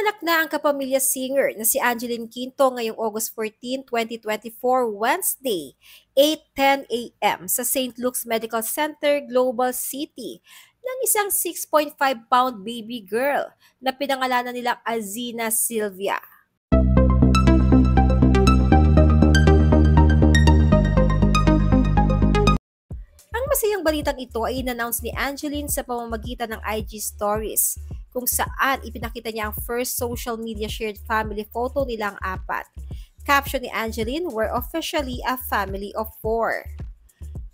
Ipinanganak na ang kapamilya singer na si Angeline Quinto ngayong August 14, 2024, Wednesday, 8:10 a.m. sa St. Luke's Medical Center, Global City ng isang 6.5-pound baby girl na pinangalanan nilang Azina Sylvia. Ang masayang balitang ito ay in-announce ni Angeline sa pamamagitan ng IG stories, kung saan ipinakita niya ang first social media shared family photo nilang apat. Caption ni Angeline, "We're officially a family of 4."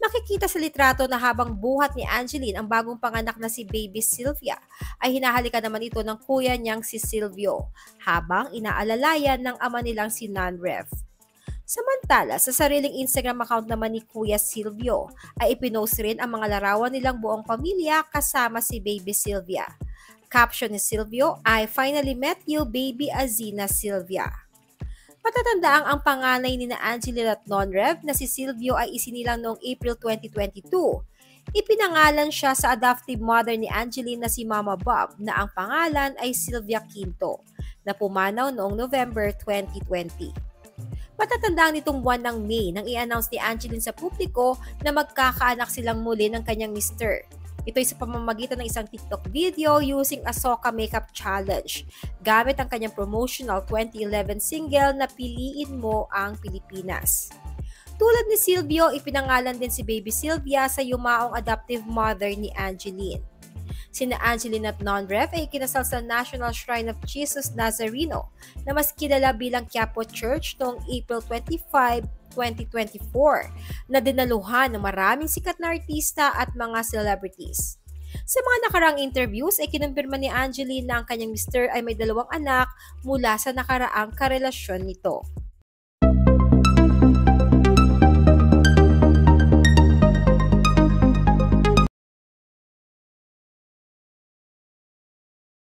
Makikita sa litrato na habang buhat ni Angeline ang bagong panganak na si Baby Sylvia, ay hinahalikan naman ito ng kuya niyang si Silvio, habang inaalalayan ng ama nilang si Nanrev. Samantala, sa sariling Instagram account naman ni Kuya Silvio, ay ipinost rin ang mga larawan nilang buong pamilya kasama si Baby Sylvia. Caption ni Silvio, "I finally met you, Baby Azina Sylvia." Patatandaang ang panganay ni na Angeline at Nonrev na si Silvio ay isinilang noong April 2022. Ipinangalan siya sa adoptive mother ni Angeline na si Mama Bob na ang pangalan ay Sylvia Quinto, na pumanaw noong November 2020. Patatandaan nitong buwan ng May nang i-announce ni Angeline sa publiko na magkakaanak silang muli ng kanyang mister. Ito'y sa pamamagitan ng isang TikTok video using a Soca Makeup Challenge, gamit ang kanyang promotional 2011 single na Piliin Mo ang Pilipinas. Tulad ni Silvio, ipinangalan din si Baby Sylvia sa yumaong adoptive mother ni Angeline. Sina Angeline at Nonrev ay ikinasal sa National Shrine of Jesus Nazareno na mas kilala bilang Quiapo Church noong April 25, 2024 na dinaluhan ng maraming sikat na artista at mga celebrities. Sa mga nakarang interviews ay kinumpirma ni Angeline na ang kanyang mister ay may 2 anak mula sa nakaraang karelasyon nito.